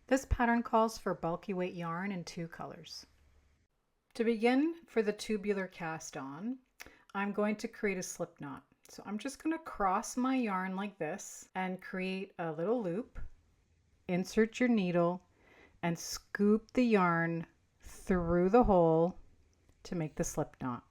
This pattern calls for bulky weight yarn in 2 colors. To begin, for the tubular cast on, I'm going to create a slip knot. So I'm just going to cross my yarn like this and create a little loop. Insert your needle and scoop the yarn through the hole to make the slip knot.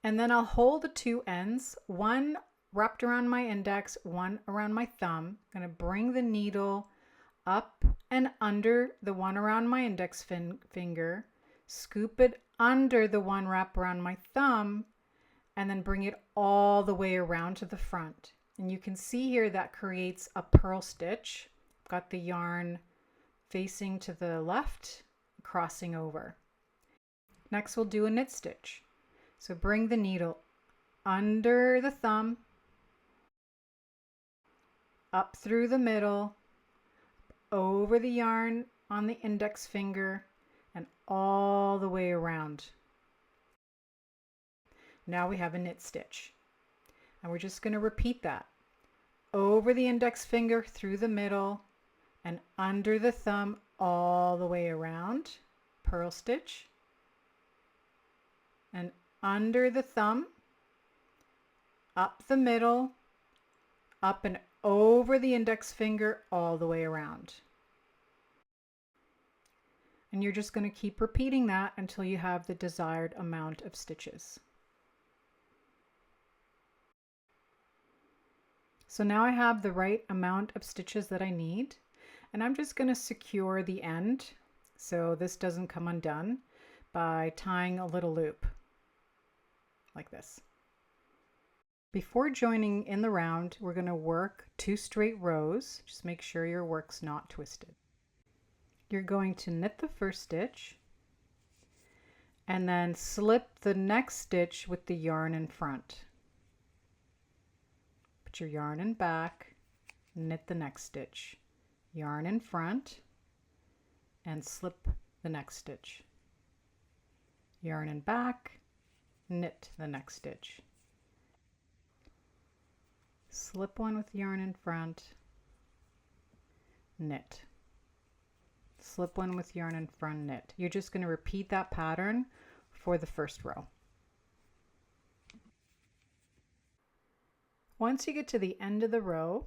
And then I'll hold the 2 ends, one wrapped around my index, one around my thumb. I'm going to bring the needle up and under the one around my index finger, scoop it under the one wrapped around my thumb, and then bring it all the way around to the front. And you can see here that creates a purl stitch. I've got the yarn facing to the left, crossing over. Next we'll do a knit stitch. So bring the needle under the thumb, up through the middle, over the yarn on the index finger, and all the way around. Now we have a knit stitch. And we're just going to repeat that. Over the index finger, through the middle, and under the thumb, all the way around. Purl stitch. And under the thumb, up the middle, up and over the index finger, all the way around. And you're just going to keep repeating that until you have the desired amount of stitches. So now I have the right amount of stitches that I need, and I'm just going to secure the end so this doesn't come undone by tying a little loop like this. Before joining in the round, we're going to work 2 straight rows. Just make sure your work's not twisted. You're going to knit the first stitch and then slip the next stitch with the yarn in front. Put your yarn in back, knit the next stitch, yarn in front, and slip the next stitch. Yarn in back, knit the next stitch. Slip one with yarn in front, knit. Slip one with yarn in front, knit. You're just going to repeat that pattern for the first row. Once you get to the end of the row,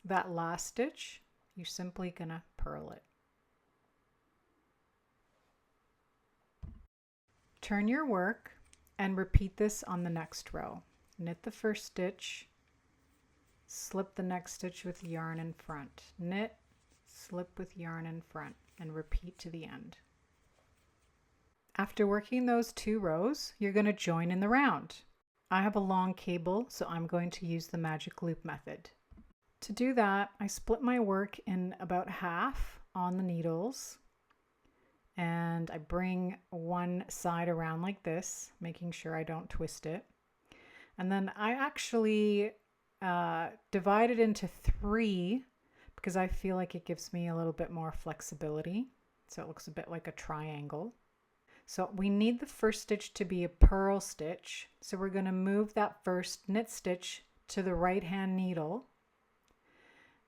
that last stitch, you're simply going to purl it. Turn your work and repeat this on the next row. Knit the first stitch, slip the next stitch with yarn in front, knit, slip with yarn in front, and repeat to the end. After working those 2 rows, you're going to join in the round. I have a long cable, so I'm going to use the magic loop method. To do that, I split my work in about half on the needles, and I bring one side around like this, making sure I don't twist it. And then I actually divide it into 3 because I feel like it gives me a little bit more flexibility. So it looks a bit like a triangle. So we need the first stitch to be a purl stitch. So we're going to move that first knit stitch to the right hand needle.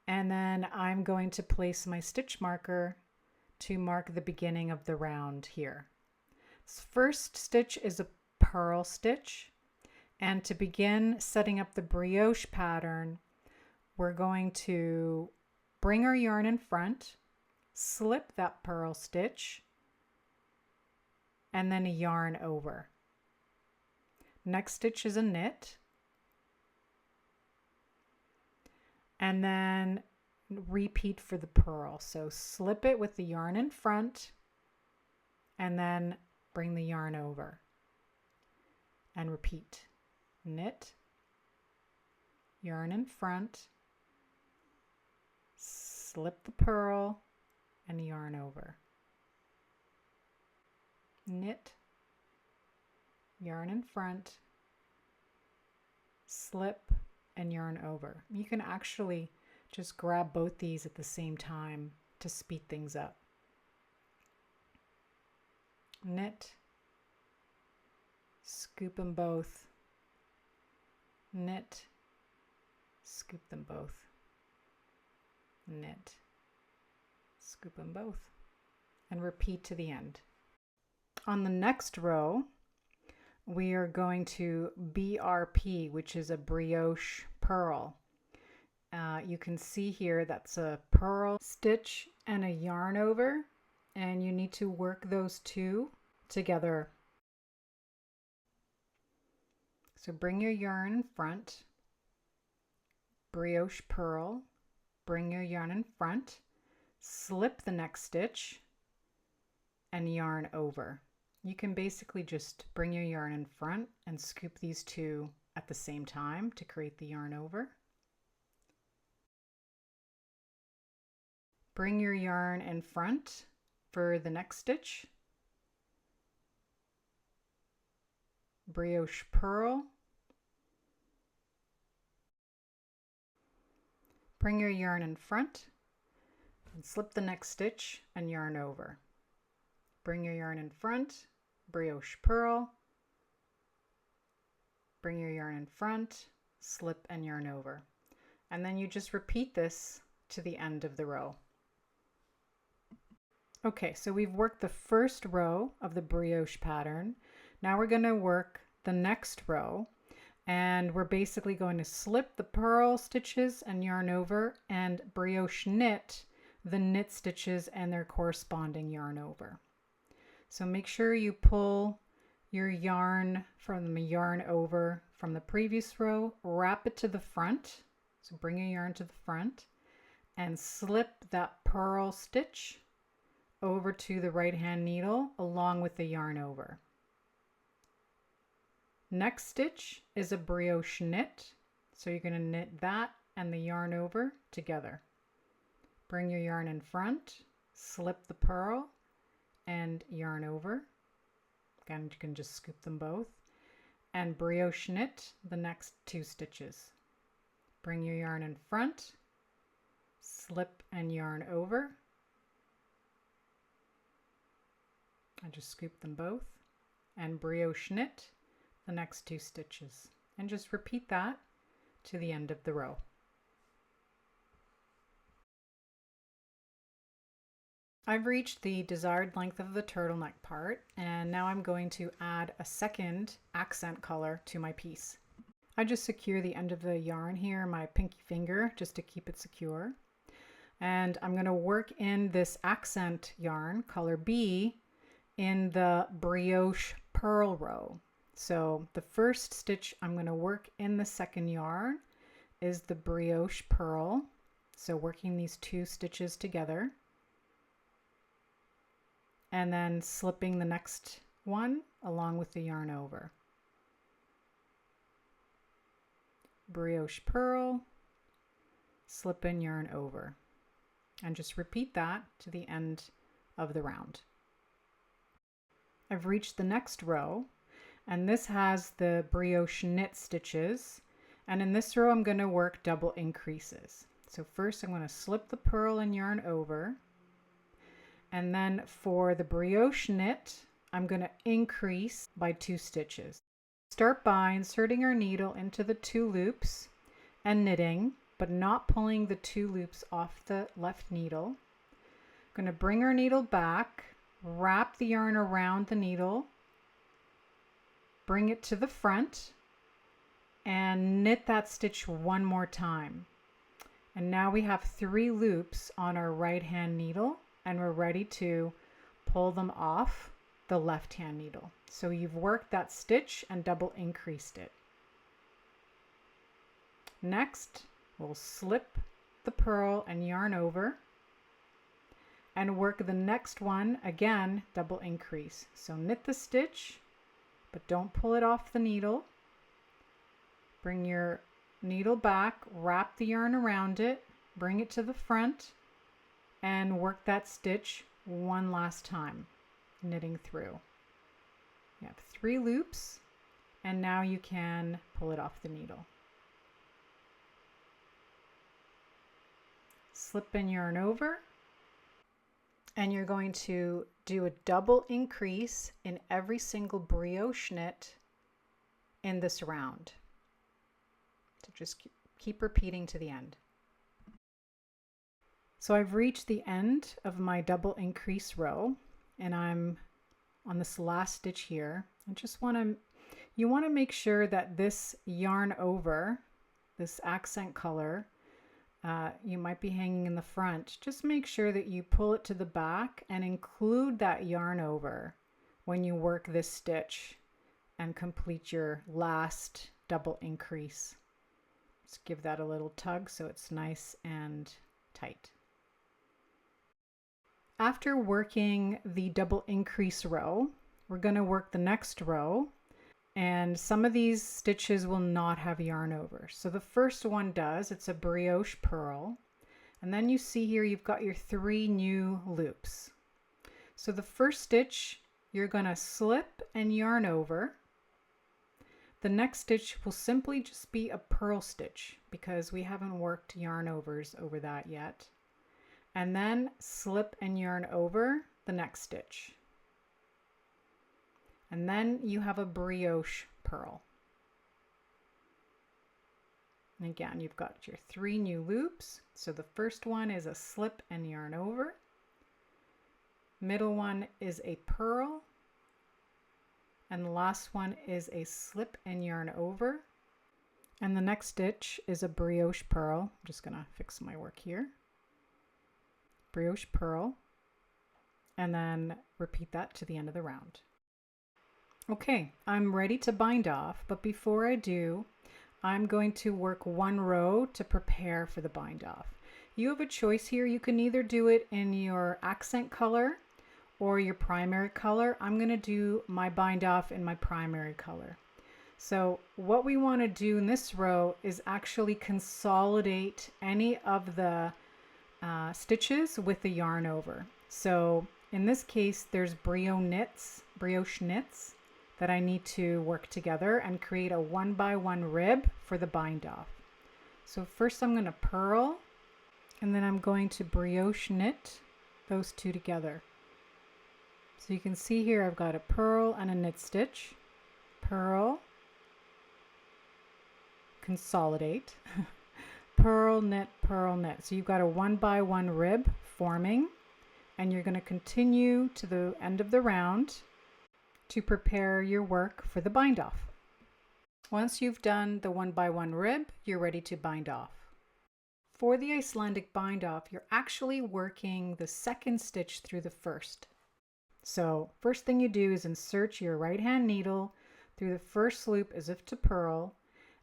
And then I'm going to place my stitch marker to mark the beginning of the round here. This first stitch is a purl stitch. And to begin setting up the brioche pattern, we're going to bring our yarn in front, slip that purl stitch, and then a yarn over. Next stitch is a knit, and then repeat for the purl. So slip it with the yarn in front, and then bring the yarn over, and repeat. Knit, yarn in front, slip the purl, and yarn over. Knit, yarn in front, slip, and yarn over. You can actually just grab both these at the same time to speed things up. Knit, scoop them both, knit, scoop them both, knit, Scoop them both and repeat to the end. On the next row, we are going to BRP, which is a brioche purl. You can see here that's a purl stitch and a yarn over, and you need to work those two together. So bring your yarn in front, brioche purl, bring your yarn in front, slip the next stitch, and yarn over. You can basically just bring your yarn in front and scoop these two at the same time to create the yarn over. Bring your yarn in front for the next stitch, brioche purl, bring your yarn in front and slip the next stitch and yarn over. Bring your yarn in front, brioche purl, bring your yarn in front, slip and yarn over. And then you just repeat this to the end of the row. Okay, so we've worked the first row of the brioche pattern. Now we're going to work the next row, and we're basically going to slip the purl stitches and yarn over and brioche knit the knit stitches and their corresponding yarn over. So make sure you pull your yarn from the yarn over from the previous row, wrap it to the front. So bring your yarn to the front and slip that purl stitch over to the right hand needle along with the yarn over. Next stitch is a brioche knit. So you're going to knit that and the yarn over together. Bring your yarn in front, slip the purl and yarn over. Again, you can just scoop them both and brioche knit the next two stitches. Bring your yarn in front, slip and yarn over. I just scoop them both and brioche knit the next two stitches and just repeat that to the end of the row. I've reached the desired length of the turtleneck part, and now I'm going to add a second accent color to my piece. I just secure the end of the yarn here, my pinky finger, just to keep it secure. And I'm going to work in this accent yarn, color B, in the brioche purl row. So the first stitch I'm going to work in the second yarn is the brioche purl. So working these two stitches together. And then slipping the next one along with the yarn over. Brioche purl, slip and yarn over. And just repeat that to the end of the round. I've reached the next row, and this has the brioche knit stitches. And in this row, I'm going to work double increases. So first I'm going to slip the purl and yarn over. And then for the brioche knit, I'm going to increase by 2 stitches. Start by inserting our needle into the 2 loops and knitting, but not pulling the 2 loops off the left needle. I'm going to bring our needle back, wrap the yarn around the needle, bring it to the front, and knit that stitch one more time. And now we have 3 loops on our right hand needle, and we're ready to pull them off the left hand needle. So you've worked that stitch and double increased it. Next, we'll slip the purl and yarn over and work the next one again, double increase. So knit the stitch, but don't pull it off the needle. Bring your needle back, wrap the yarn around it, bring it to the front, and work that stitch one last time, knitting through. You have 3 loops, and now you can pull it off the needle. Slip and yarn over, and you're going to do a double increase in every single brioche knit in this round. So just keep repeating to the end. So I've reached the end of my double increase row, and I'm on this last stitch here. You want to make sure that this yarn over, this accent color, you might be hanging in the front. Just make sure that you pull it to the back and include that yarn over when you work this stitch and complete your last double increase. Just give that a little tug so it's nice and tight. After working the double increase row, we're going to work the next row, and some of these stitches will not have yarn over. So the first one does, it's a brioche purl, and then you see here you've got your 3 new loops. So the first stitch you're going to slip and yarn over. The next stitch will simply just be a purl stitch because we haven't worked yarn overs over that yet. And then slip and yarn over the next stitch. And then you have a brioche purl. And again, you've got your 3 new loops. So the first one is a slip and yarn over. Middle one is a purl. And the last one is a slip and yarn over. And the next stitch is a brioche purl. I'm just going to fix my work here. Brioche purl. And then repeat that to the end of the round. Okay, I'm ready to bind off, but before I do, I'm going to work 1 row to prepare for the bind off. You have a choice here. You can either do it in your accent color or your primary color. I'm going to do my bind off in my primary color. So what we want to do in this row is actually consolidate any of the stitches with the yarn over. So in this case, there's brioche knits that I need to work together and create a 1x1 rib for the bind off. So first I'm going to purl, and then I'm going to brioche knit those 2 together. So you can see here I've got a purl and a knit stitch, purl, consolidate, purl, knit, purl, knit. So you've got a 1x1 rib forming, and you're going to continue to the end of the round to prepare your work for the bind off. Once you've done the 1x1 rib, you're ready to bind off. For the Icelandic bind off, you're actually working the second stitch through the first. So first thing you do is insert your right hand needle through the first loop as if to purl,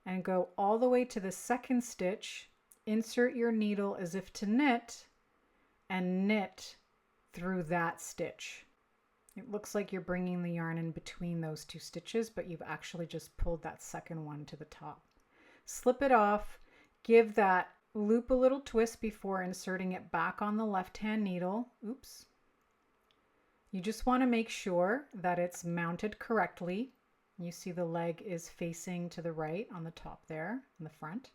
and go all the way to the second stitch, insert your needle as if to knit, and knit through that stitch. It looks like you're bringing the yarn in between those 2 stitches, but you've actually just pulled that second one to the top. Slip it off, give that loop a little twist before inserting it back on the left hand needle. Oops. You just want to make sure that it's mounted correctly. You see the leg is facing to the right on the top there in the front.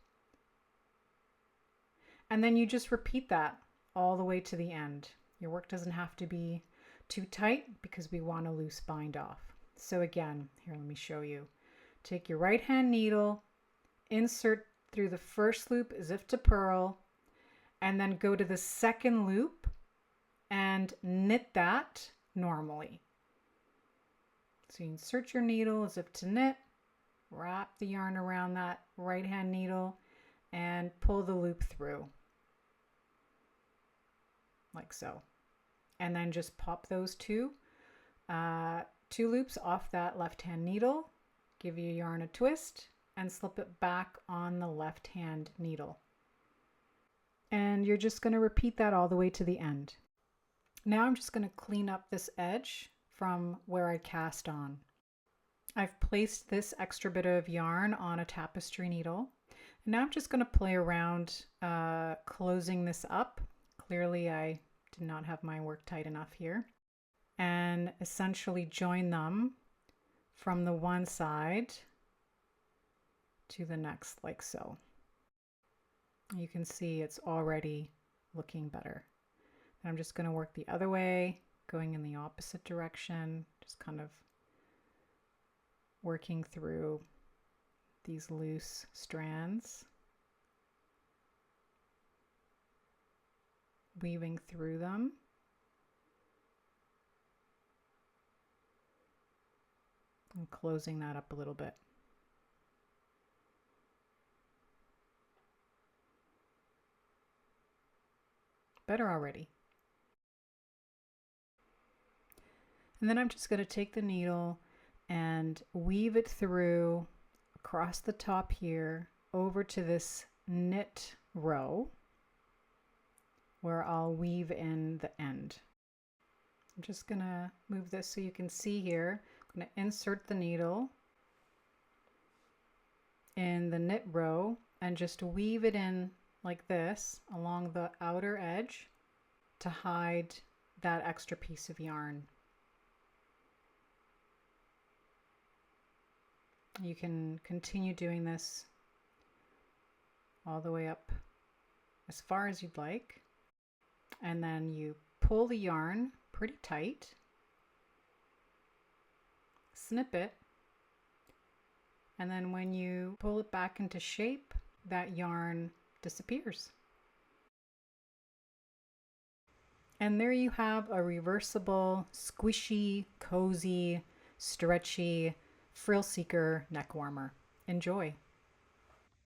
And then you just repeat that all the way to the end. Your work doesn't have to be too tight because we want a loose bind off. So again, here, let me show you. Take your right hand needle, insert through the first loop as if to purl, and then go to the second loop and knit that normally. So you insert your needle as if to knit, wrap the yarn around that right hand needle, and pull the loop through like so. And then just pop those 2 loops off that left hand needle, give your yarn a twist, and slip it back on the left hand needle. And you're just going to repeat that all the way to the end. Now I'm just going to clean up this edge from where I cast on. I've placed this extra bit of yarn on a tapestry needle. And now I'm just going to play around closing this up. Clearly I did not have my work tight enough here. And essentially join them from the one side to the next like so. You can see it's already looking better. And I'm just going to work the other way, going in the opposite direction, just kind of working through these loose strands. weaving through them. And closing that up a little bit. Better already. And then I'm just going to take the needle and weave it through across the top here over to this knit row where I'll weave in the end. I'm just going to move this so you can see here. I'm going to insert the needle in the knit row and just weave it in like this along the outer edge to hide that extra piece of yarn. You can continue doing this all the way up as far as you'd like, and then you pull the yarn pretty tight, snip it, and then when you pull it back into shape, that yarn disappears. And there you have a reversible, squishy, cozy, stretchy Frill Seeker neck warmer. Enjoy!